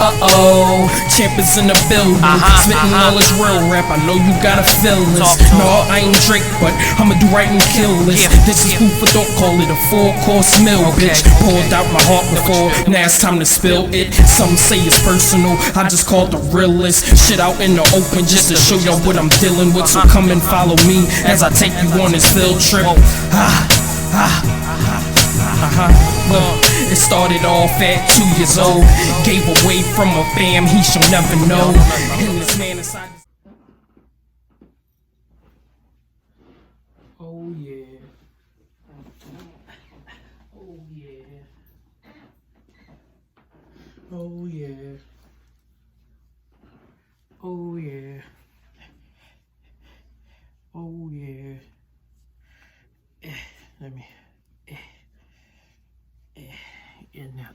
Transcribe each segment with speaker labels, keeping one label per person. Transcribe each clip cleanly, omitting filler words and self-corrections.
Speaker 1: Uh-oh, champ is in the building, spitting all this real rap, I know you gotta feel this. No, I ain't Drake, but I'ma do right and kill this. This is food for thought, call it a 4-course meal, bitch. Poured out my heart before, now it's time to spill it. Some say it's personal, I just call it the realest. Shit out in the open just to show y'all what I'm dealing with. So come and follow me as I take you on this field trip. It started off at 2 years old. Gave away from a fam he shall never know. And this man inside. Oh yeah. Oh yeah. Oh yeah. Oh yeah. Oh yeah. Let me. And now,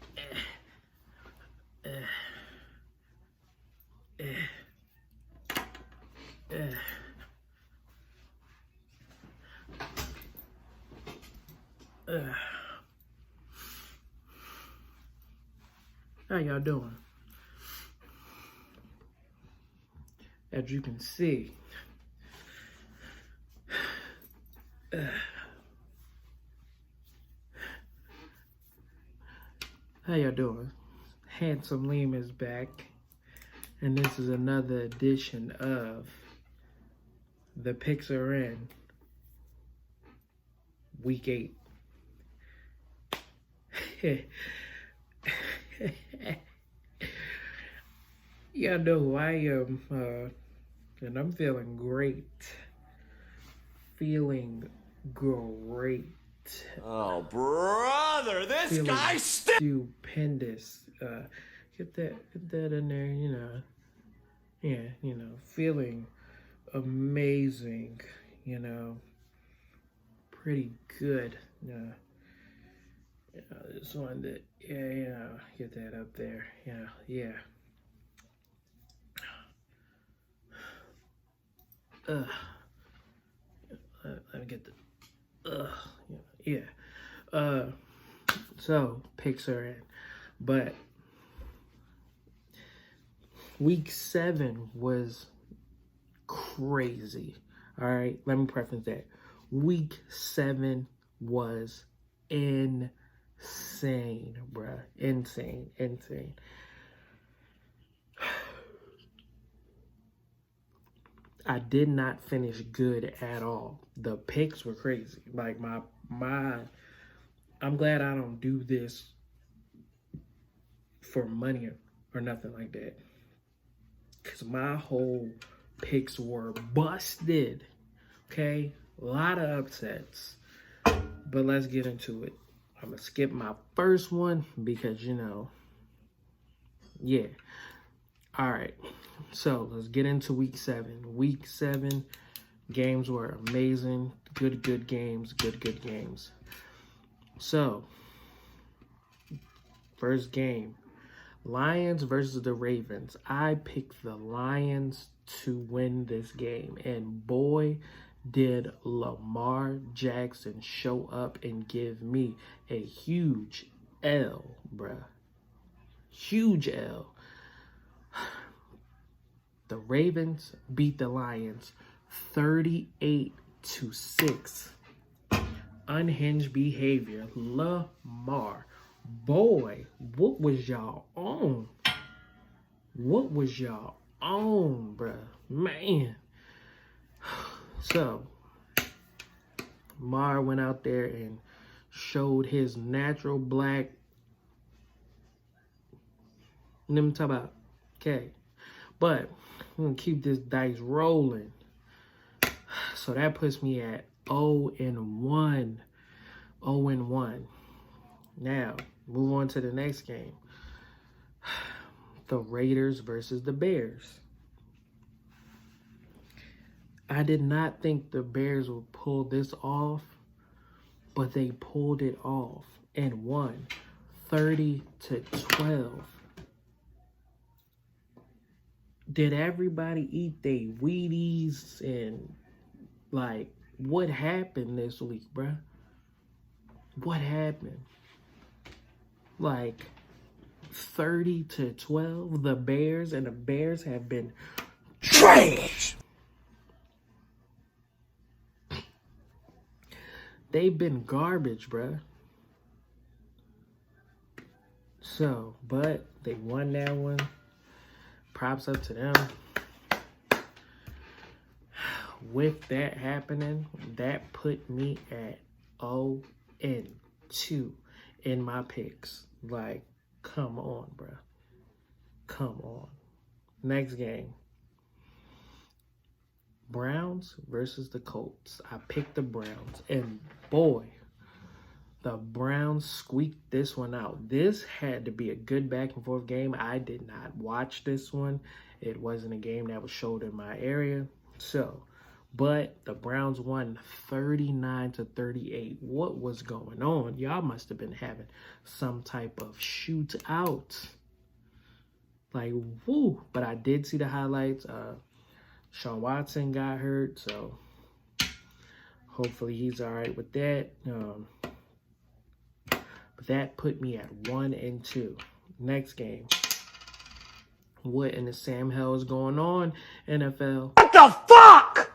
Speaker 1: how y'all doing? As you can see, how y'all doing? Handsome Liam is back, and this is another edition of The Picks Are In, Week 8. Y'all know who I am, and I'm feeling great. Feeling great.
Speaker 2: Oh, brother, this guy's
Speaker 1: stupendous. Get that in there, you know. Yeah, you know, feeling amazing, you know. Pretty good. Yeah. You know, just wanted to, yeah, you know, get that up there. Yeah, yeah. Let me get the yeah. So picks are in, but week 7 was crazy. All right, let me preface that. Week 7 was insane, bruh. Insane. I did not finish good at all. The picks were crazy. Like I'm glad I don't do this for money or nothing like that. Cause my whole picks were busted. Okay? A lot of upsets. But let's get into it. I'm gonna skip my first one because, you know, yeah. All right, so let's get into week 7. Week 7 games were amazing. Good games. Good games. So, first game, Lions versus the Ravens. I picked the Lions to win this game, and boy, did Lamar Jackson show up and give me a huge L, bruh. Huge L. The Ravens beat the Lions 38-6. Unhinged behavior. Lamar. Boy, what was y'all on? What was y'all on, bruh? Man. So, Lamar went out there and showed his natural black. Let me talk about, okay. But I'm going to keep this dice rolling. So that puts me at 0-1. 0-1. Now, move on to the next game. The Raiders versus the Bears. I did not think the Bears would pull this off, but they pulled it off and won 30-12. Did everybody eat their Wheaties and, like, what happened this week, bruh? What happened? Like, 30-12. The Bears have been trash. They've been garbage, bruh. So, but they won that one. Props up to them. With that happening, that put me at 0-2 in my picks. Like, come on, bruh. Come on. Next game. Browns versus the Colts. I picked the Browns, and boy, the Browns squeaked this one out. This had to be a good back and forth game. I did not watch this one. It wasn't a game that was showed in my area. So, but the Browns won 39-38. What was going on? Y'all must have been having some type of shootout. Like, woo. But I did see the highlights. Sean Watson got hurt, so hopefully he's all right with that. But that put me at 1-2. Next game. What in the Sam hell is going on, NFL?
Speaker 2: What the fuck?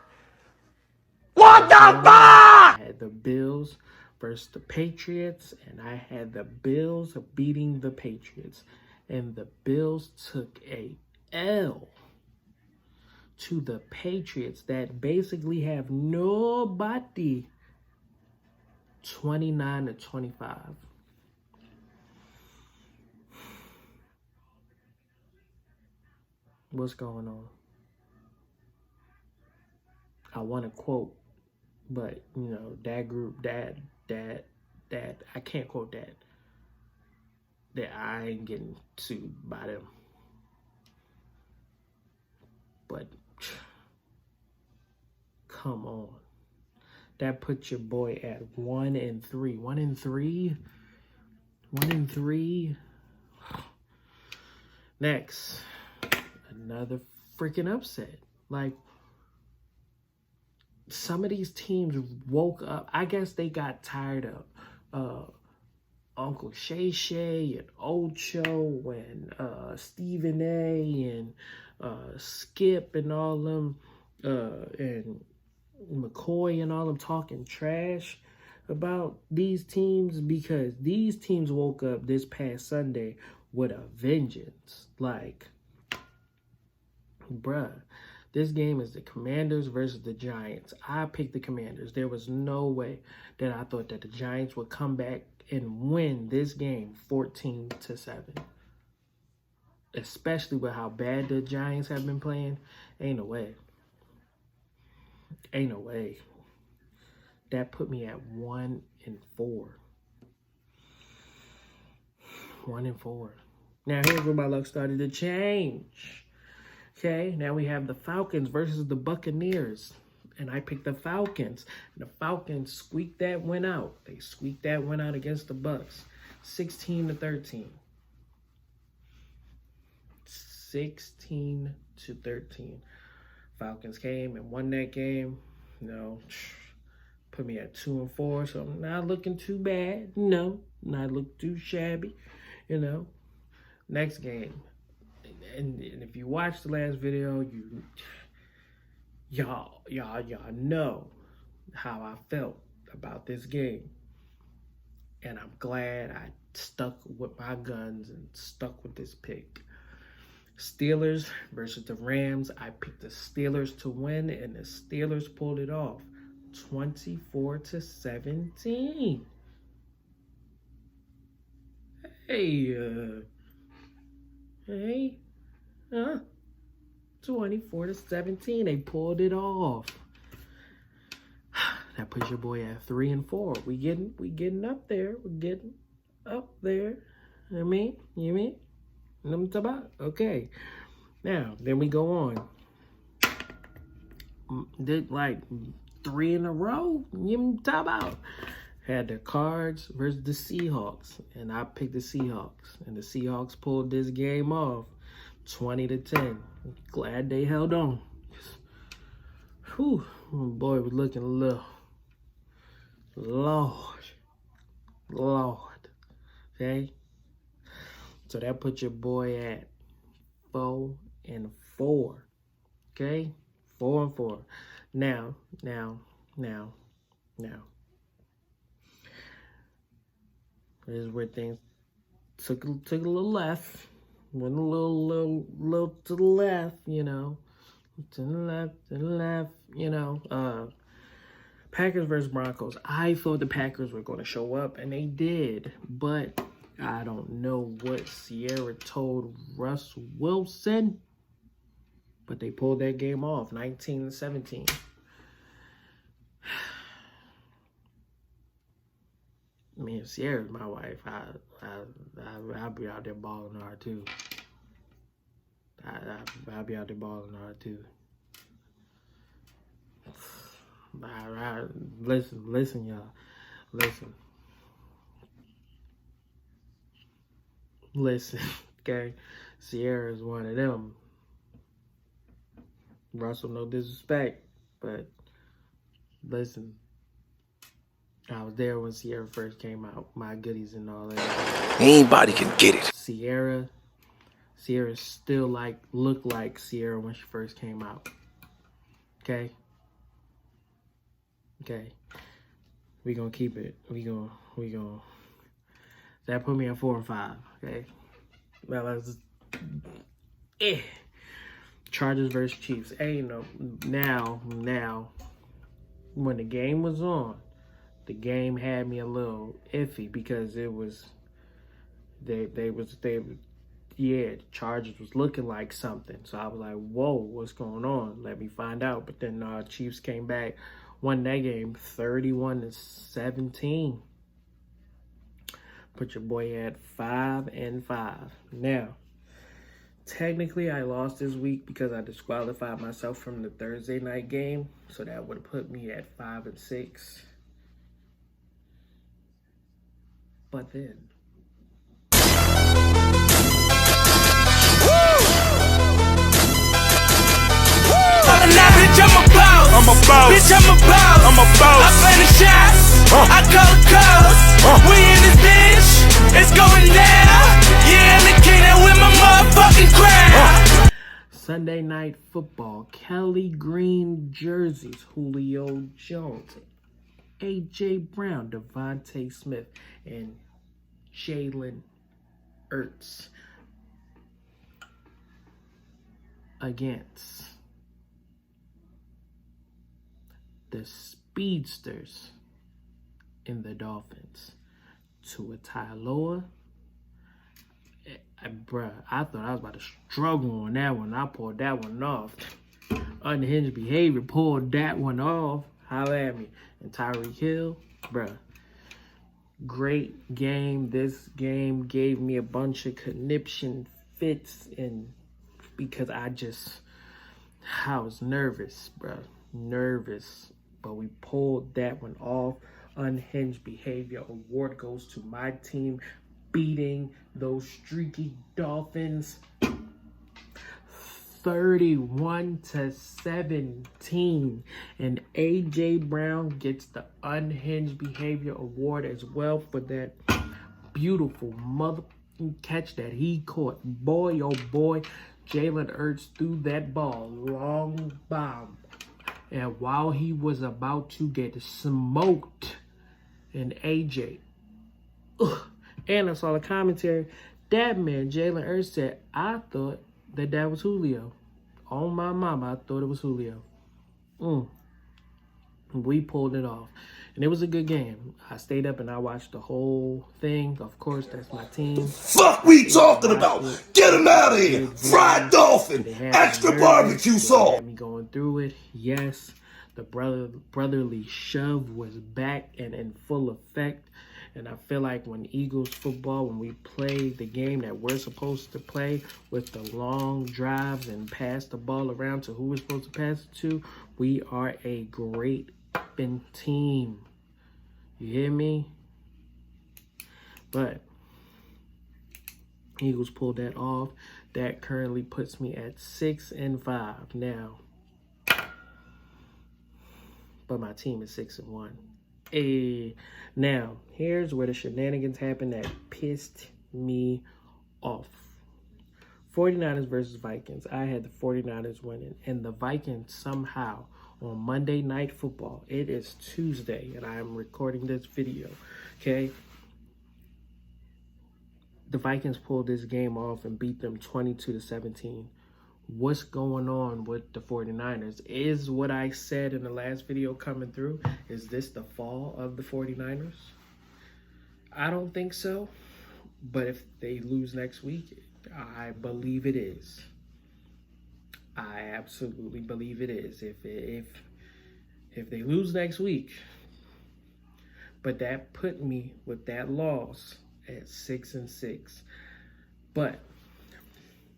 Speaker 2: What the fuck?
Speaker 1: I had the Bills versus the Patriots, and I had the Bills beating the Patriots. And the Bills took a L to the Patriots that basically have nobody. 29-25. What's going on? I want to quote, but you know, that group, dad, I can't quote that. That I ain't getting sued by them. But come on. That puts your boy at 1-3. 1-3? 1-3? Next. Another freaking upset. Like, some of these teams woke up. I guess they got tired of Uncle Shay Shay and Ocho and Stephen A and Skip and all them and McCoy and all them talking trash about these teams, because these teams woke up this past Sunday with a vengeance. Like, bruh, this game is the Commanders versus the Giants. I picked the Commanders. There was no way that I thought that the Giants would come back and win this game 14-7. Especially with how bad the Giants have been playing. Ain't no way. Ain't no way. That put me at 1-4. 1-4. Now here's where my luck started to change. Okay, now we have the Falcons versus the Buccaneers. And I picked the Falcons. And the Falcons squeaked that one out. They squeaked that one out against the Bucs. 16-13. 16-13. Falcons came and won that game. You know, put me at 2-4. So I'm not looking too bad. No, not looking too shabby. You know, next game. And if you watched the last video, y'all know how I felt about this game. And I'm glad I stuck with my guns and stuck with this pick. Steelers versus the Rams. I picked the Steelers to win, and the Steelers pulled it off. 24-17. Hey, 24-17. They pulled it off. That puts your boy at 3-4. We getting up there. We're getting up there. You mean? Okay. Now, then we go on. Did like 3 in a row. You talk about. Had the Cards versus the Seahawks, and I picked the Seahawks, and the Seahawks pulled this game off, 20-10. Glad they held on. Whew, my boy was looking a little. Lord. Okay. So that put your boy at 4-4. Okay? 4-4. Now. This is where things took a little left. Went a little to the left, you know. To the left, you know. Packers versus Broncos. I thought the Packers were going to show up, and they did. But I don't know what Sierra told Russ Wilson. But they pulled that game off, 19-17. I mean, if Sierra's my wife, I'll be out there balling hard too. I'll be out there balling hard too. Listen, y'all. Listen, okay? Sierra is one of them. Russell, no disrespect, but listen. I was there when Sierra first came out. My goodies and all that.
Speaker 2: Anybody can get it.
Speaker 1: Sierra still looked like Sierra when she first came out. Okay? We gonna keep it. We gonna. That put me at 4-5. Okay? Well, that's Chargers versus Chiefs. Hey, now, when the game was on, the game had me a little iffy because it was, the Chargers was looking like something. So I was like, whoa, what's going on? Let me find out. But then Chiefs came back, won that game 31-17. Put your boy at 5-5. Now, technically, I lost this week because I disqualified myself from the Thursday night game. So that would have put me at 5-6. But then,
Speaker 3: bitch, I'm a boss. Bitch, I'm a boss. I play the shots. I call the calls. We in this bitch. It's going down. Yeah, the king with my motherfucking crown.
Speaker 1: Sunday night football. Kelly Green jerseys. Julio Jones, A.J. Brown, Devontae Smith, and Jalen Hurts against the speedsters in the Dolphins. Tua Tagovailoa. Bruh, I thought I was about to struggle on that one. I pulled that one off. Unhinged behavior pulled that one off. Holla at me. And Tyreek Hill, bruh. Great game. This game gave me a bunch of conniption fits, and because I was nervous, bruh. Nervous. But we pulled that one off. Unhinged behavior award goes to my team, beating those streaky Dolphins 31-17, and A.J. Brown gets the Unhinged Behavior Award as well for that beautiful mother catch that he caught. Boy, oh boy, Jalen Hurts threw that ball long bomb, and while he was about to get smoked, and A.J. And I saw the commentary. That man, Jalen Hurts, said, I thought that was Julio. On my mama, I thought it was Julio. We pulled it off. And it was a good game. I stayed up and I watched the whole thing. Of course, that's my team.
Speaker 2: Fuck we talking about? Get him out of here. Fried dolphin. Extra barbecue sauce.
Speaker 1: Had me going through it. Yes, the brotherly shove was back and in full effect. And I feel like when Eagles football, when we play the game that we're supposed to play with the long drives and pass the ball around to who we're supposed to pass it to, we are a great team. You hear me? But Eagles pulled that off. That currently puts me at 6-5 now. But my team is 6-1. Now, here's where the shenanigans happened that pissed me off. 49ers versus Vikings. I had the 49ers winning, and the Vikings somehow on Monday Night Football. It is Tuesday, and I am recording this video, okay? The Vikings pulled this game off and beat them 22-17. What's going on with the 49ers? Is what I said in the last video coming through? Is this the fall of the 49ers? I don't think so, but if they lose next week, I believe it is. I absolutely believe it is. If they lose next week, but that put me with that loss at 6-6. But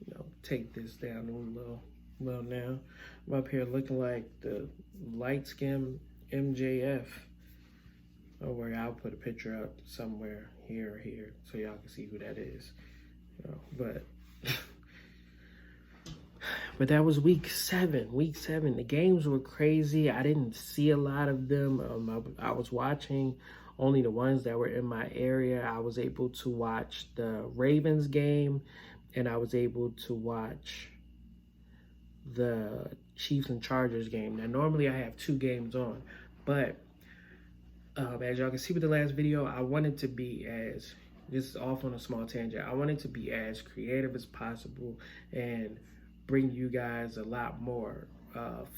Speaker 1: you know, take this down a little now. I'm up here looking like the light skin MJF. Don't worry, I'll put a picture up somewhere here or here so y'all can see who that is. You know, but that was week 7. Week 7, the games were crazy. I didn't see a lot of them. I was watching only the ones that were in my area. I was able to watch the Ravens game, and I was able to watch the Chiefs and Chargers game. Now, normally I have 2 games on, but as y'all can see with the last video, I wanted to be as, just off on a small tangent, I wanted to be as creative as possible and bring you guys a lot more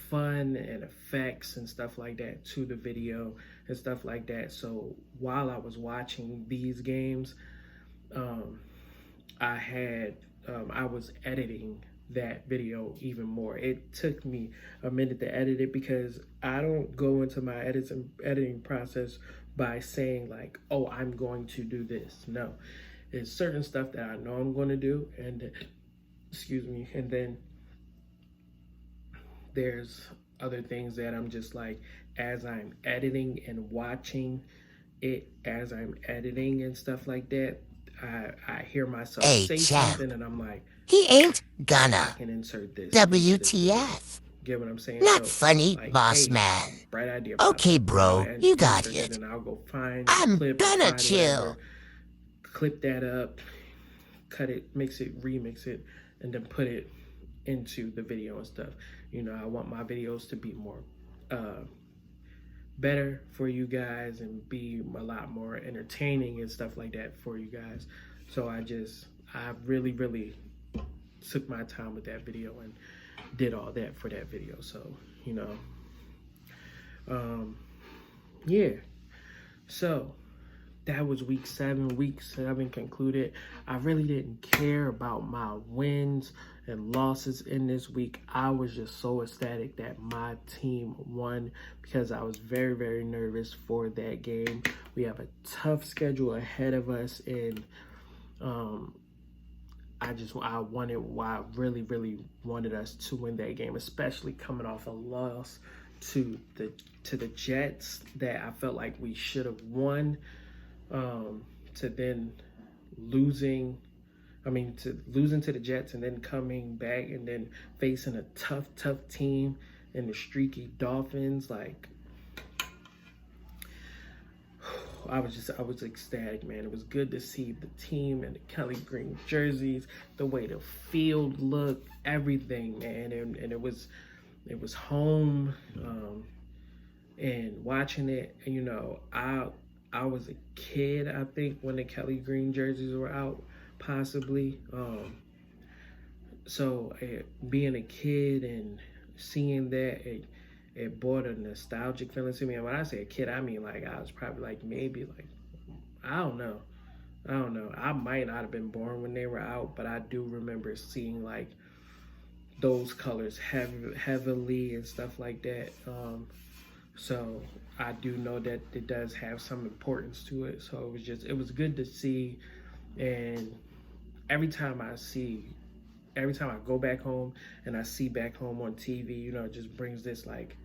Speaker 1: fun and effects and stuff like that to the video and stuff like that. So while I was watching these games, I was editing that video even more. It took me a minute to edit it because I don't go into my editing process by saying like, oh, I'm going to do this. No, it's certain stuff that I know I'm going to do, and excuse me, and then there's other things that I'm just like, as I'm editing and watching it as I'm editing and stuff like that, I hear myself say something and I'm like,
Speaker 4: he ain't gonna.
Speaker 1: I can insert this.
Speaker 4: WTF.
Speaker 1: Get what I'm saying?
Speaker 4: Not
Speaker 1: So,
Speaker 4: funny,
Speaker 1: like,
Speaker 4: boss
Speaker 1: hey,
Speaker 4: man.
Speaker 1: Bright idea.
Speaker 4: Okay, bro,
Speaker 1: and
Speaker 4: you got
Speaker 1: insert
Speaker 4: it.
Speaker 1: And I'll go find
Speaker 4: I'm
Speaker 1: clip,
Speaker 4: gonna
Speaker 1: find
Speaker 4: chill.
Speaker 1: whatever, clip that up, cut it, mix it, remix it, and then put it into the video and stuff. You know, I want my videos to be more better for you guys and be a lot more entertaining and stuff like that for you guys. So I really took my time with that video and did all that for that video. So, you know, yeah. So that was week 7. Week 7 concluded. I really didn't care about my wins and losses in this week. I was just so ecstatic that my team won because I was very nervous for that game. We have a tough schedule ahead of us, and I really wanted us to win that game, especially coming off a loss to the Jets that I felt like we should have won, to then losing to the Jets and then coming back and then facing a tough team and the streaky Dolphins. Like, I was ecstatic, man. It was good to see the team and the Kelly green jerseys, the way the field looked, everything, man. And it was home, and watching it. And, you know, I was a kid, I think, when the Kelly green jerseys were out, possibly. So being a kid and seeing that, it brought a nostalgic feeling to me. And when I say a kid, I mean like I was probably like maybe like, I don't know. I might not have been born when they were out, but I do remember seeing like those colors heavily and stuff like that. So I do know that it does have some importance to it. So it was good to see. And every time I go back home and I see back home on TV, you know, it just brings this like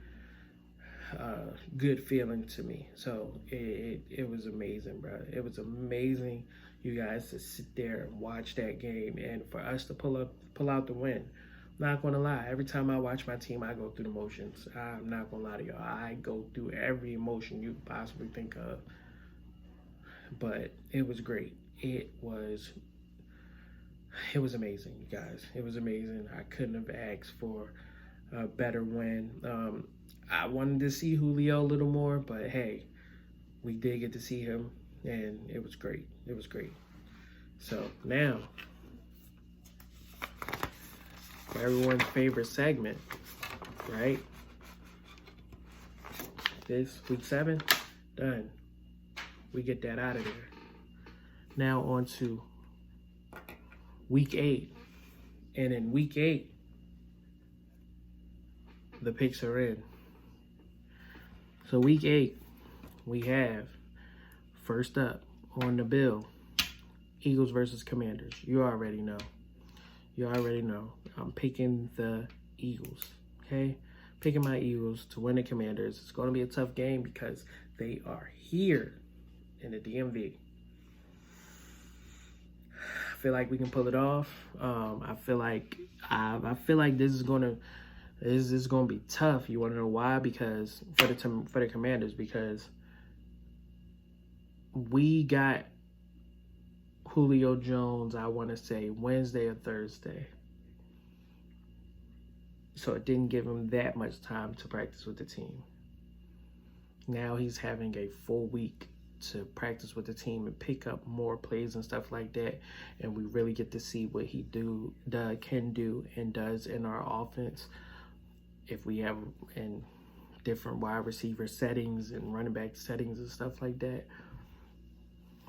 Speaker 1: good feeling to me. So it was amazing, bro. It was amazing, you guys, to sit there and watch that game and for us to pull out the win. Not gonna lie, every time I watch my team, I go through the motions. I'm not gonna lie to y'all. I go through every emotion you could possibly think of. But it was great. It was it was amazing, you guys. It was amazing. I couldn't have asked for a better win. I wanted to see Julio a little more, but hey, we did get to see him, and it was great. It was great. So now, everyone's favorite segment, right? This week 7, done. We get that out of there. Now on to week 8. And in week 8, the picks are in. So week 8, we have, first up on the bill, Eagles versus Commanders. You already know. You already know. I'm picking the Eagles, okay? Picking my Eagles to win the Commanders. It's going to be a tough game because they are here in the DMV. I feel like we can pull it off. I feel like this is gonna be tough. You want to know why? Because for the Commanders, because we got Julio Jones, I want to say Wednesday or Thursday. So it didn't give him that much time to practice with the team. Now he's having a full week to practice with the team and pick up more plays and stuff like that. And we really get to see what he can do and does in our offense. If we have in different wide receiver settings and running back settings and stuff like that,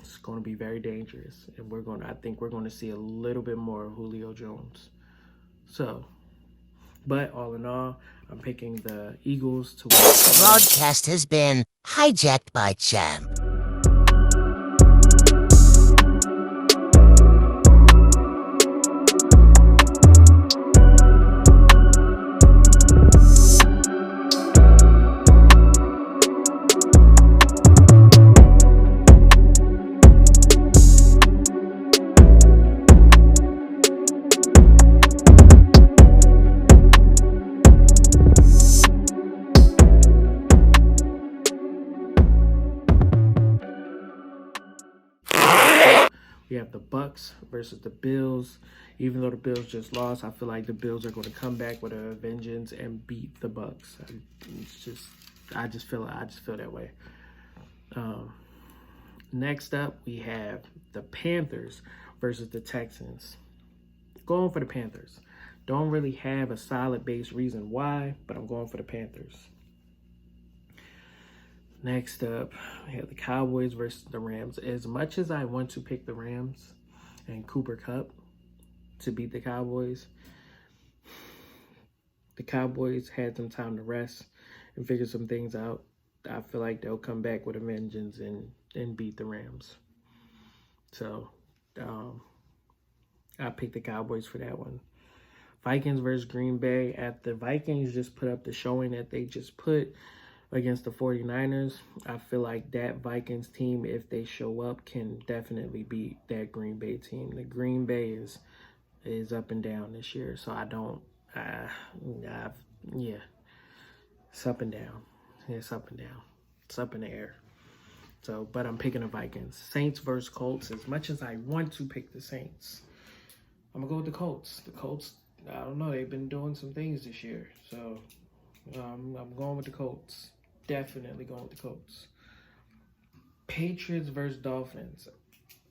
Speaker 1: it's going to be very dangerous. And I think we're going to see a little bit more of Julio Jones. So, but all in all, I'm picking the Eagles to win.
Speaker 4: Broadcast has been hijacked by Champ.
Speaker 1: We have the Bucks versus the Bills. Even though the Bills just lost, I feel like the Bills are going to come back with a vengeance and beat the Bucks. I just feel that way. Next up, we have the Panthers versus the Texans. Going for the Panthers. Don't really have a solid base reason why, but I'm going for the Panthers. Next up, we have the Cowboys versus the Rams. As much as I want to pick the Rams and Cooper Kupp to beat the Cowboys had some time to rest and figure some things out. I feel like they'll come back with a vengeance and beat the Rams. So, I picked the Cowboys for that one. Vikings versus Green Bay. After the Vikings just put up the showing that they just put against the 49ers, I feel like that Vikings team, if they show up, can definitely beat that Green Bay team. The Green Bay is up and down this year, so it's up and down. It's up and down. It's up in the air. So, but I'm picking the Vikings. Saints versus Colts. As much as I want to pick the Saints, I'm gonna go with the Colts. The Colts, I don't know, they've been doing some things this year, so I'm going with the Colts. Definitely going with the Colts. Patriots versus Dolphins.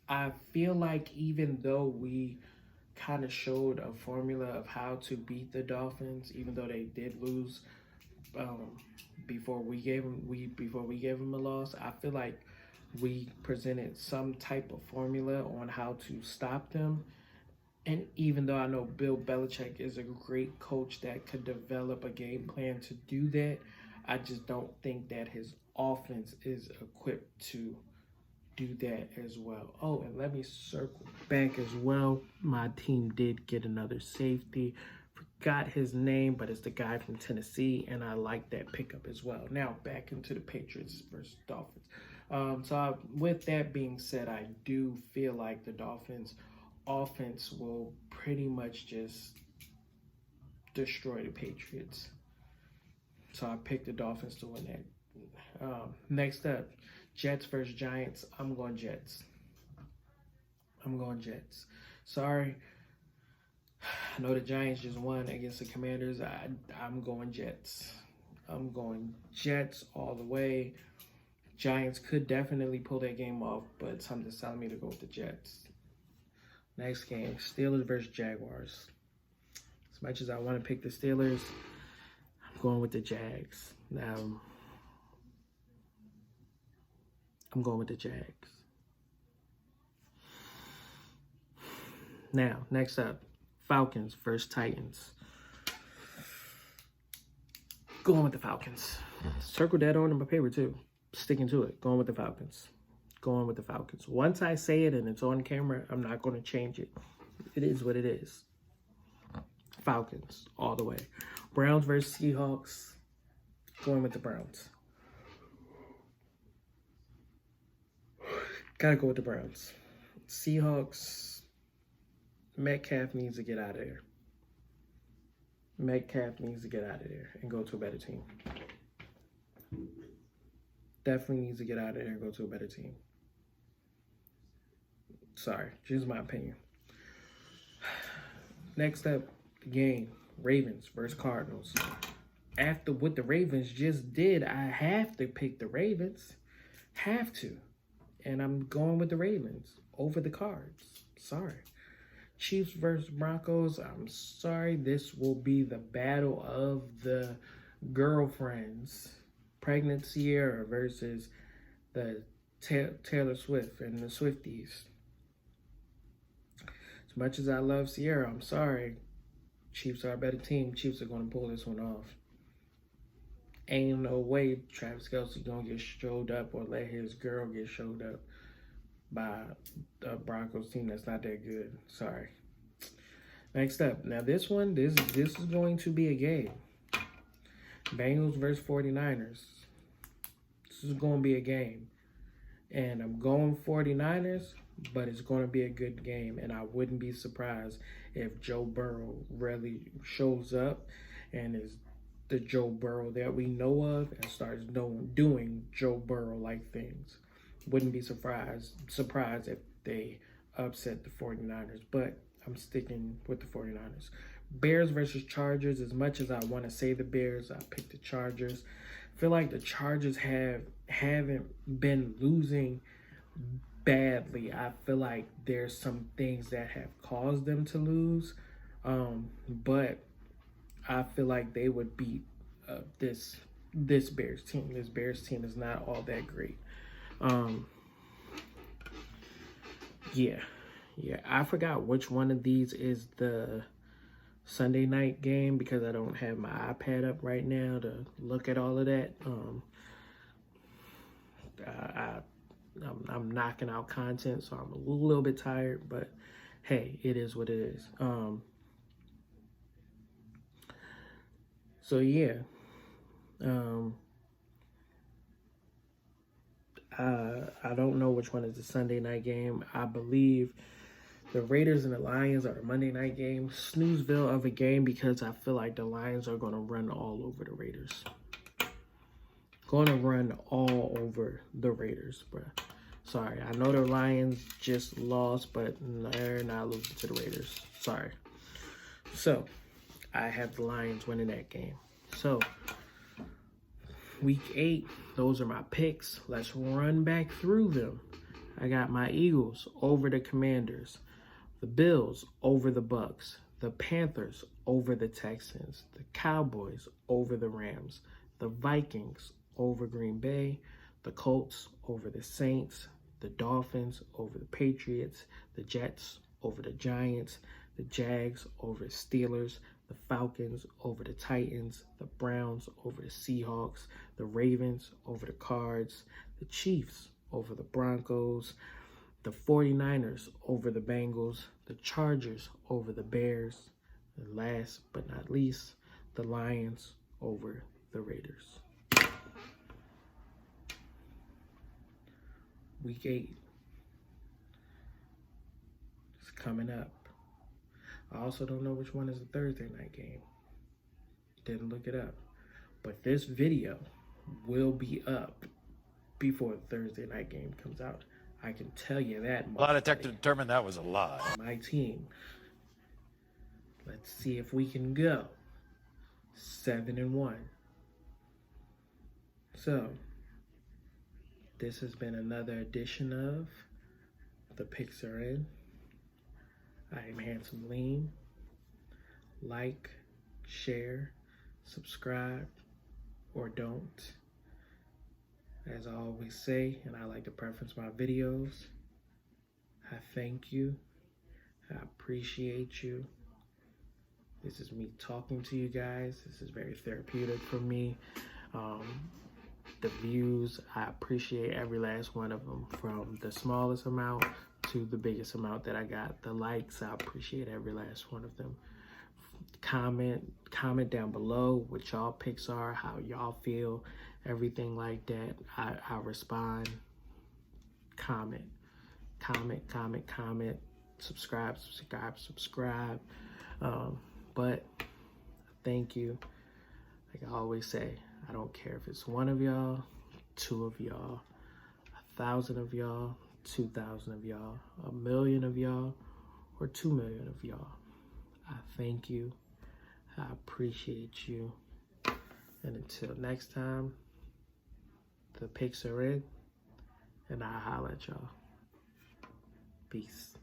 Speaker 1: I feel like even though we kind of showed a formula of how to beat the Dolphins, even though they did lose before we gave them a loss, I feel like we presented some type of formula on how to stop them. And even though I know Bill Belichick is a great coach that could develop a game plan to do that, I just don't think that his offense is equipped to do that as well. Oh, and let me circle back as well. My team did get another safety. Forgot his name, but it's the guy from Tennessee, and I like that pickup as well. Now, back into the Patriots versus Dolphins. With that being said, I do feel like the Dolphins offense will pretty much just destroy the Patriots. So I picked the Dolphins to win that. Next up, Jets versus Giants. I'm going Jets. Sorry. I know the Giants just won against the Commanders. I'm going Jets. I'm going Jets all the way. Giants could definitely pull that game off, but something's telling me to go with the Jets. Next game, Steelers versus Jaguars. As much as I want to pick the Steelers, I'm going with the Jags. Now, I'm going with the Jags. Now, next up, Falcons versus Titans. Going with the Falcons. Circle that on in my paper too. Sticking to it. Going with the Falcons. Going with the Falcons. Once I say it and it's on camera, I'm not going to change it. It is what it is. Falcons all the way. Browns versus Seahawks. Going with the Browns. Gotta go with the Browns. Seahawks. Metcalf needs to get out of there. Metcalf needs to get out of there and go to a better team. Definitely needs to get out of there and go to a better team. Sorry, just my opinion. Next up, the game. Ravens versus Cardinals. After what the Ravens just did, I have to pick the Ravens. Have to. And I'm going with the Ravens over the Cards. Sorry. Chiefs versus Broncos. I'm sorry. This will be the battle of the girlfriends. Pregnant Sierra versus the Taylor Swift and the Swifties. As much as I love Sierra, I'm sorry. Chiefs are a better team. Chiefs are going to pull this one off. Ain't no way Travis Kelce going to get showed up or let his girl get showed up by the Broncos team that's not that good. Sorry. Next up. Now this one, this is going to be a game. Bengals versus 49ers. This is going to be a game. And I'm going 49ers, but it's going to be a good game. And I wouldn't be surprised if Joe Burrow really shows up and is the Joe Burrow that we know of and starts doing Joe Burrow-like things. Wouldn't be surprised if they upset the 49ers, but I'm sticking with the 49ers. Bears versus Chargers. As much as I want to say the Bears, I picked the Chargers. I feel like the Chargers haven't been losing badly. I feel like there's some things that have caused them to lose, but I feel like they would beat this Bears team. This Bears team is not all that great. Yeah. I forgot which one of these is the Sunday night game because I don't have my iPad up right now to look at all of that. I'm knocking out content, so I'm a little bit tired, but hey, it is what it is. So yeah. I don't know which one is the Sunday night game. I believe the Raiders and the Lions are a Monday night game. Snoozeville of a game because I feel like the Lions are going to run all over the Raiders. Going to run all over the Raiders, bro. Sorry, I know the Lions just lost, but they're not losing to the Raiders. Sorry. So, I have the Lions winning that game. So, Week 8, those are my picks. Let's run back through them. I got my Eagles over the Commanders, the Bills over the Bucks, the Panthers over the Texans, the Cowboys over the Rams, the Vikings over Green Bay, the Colts over the Saints, the Dolphins over the Patriots, the Jets over the Giants, the Jags over the Steelers, the Falcons over the Titans, the Browns over the Seahawks, the Ravens over the Cards, the Chiefs over the Broncos, the 49ers over the Bengals, the Chargers over the Bears, and last but not least, the Lions over the Raiders. Week 8 is coming up. I also don't know which one is the Thursday night game. Didn't look it up. But this video will be up before the Thursday night game comes out. I can tell you that much.
Speaker 5: Lie detector determined that was a lie.
Speaker 1: My team Let's see if we can go 7-1. So, this has been another edition of The Picks Are In. I am Handsome Lean. Like, share, subscribe, or don't. As I always say, and I like to preference my videos, I thank you. I appreciate you. This is me talking to you guys. This is very therapeutic for me. The views, I appreciate every last one of them, from the smallest amount to the biggest amount that I got. The likes, I appreciate every last one of them. Comment down below what y'all picks are, how y'all feel, everything like that. I respond. Comment. Subscribe. But thank you. Like I always say, I don't care if it's one of y'all, two of y'all, 1,000 of y'all, 2,000 of y'all, 1,000,000 of y'all, or 2,000,000 of y'all. I thank you. I appreciate you. And until next time, the picks are in, and I'll holler at y'all. Peace.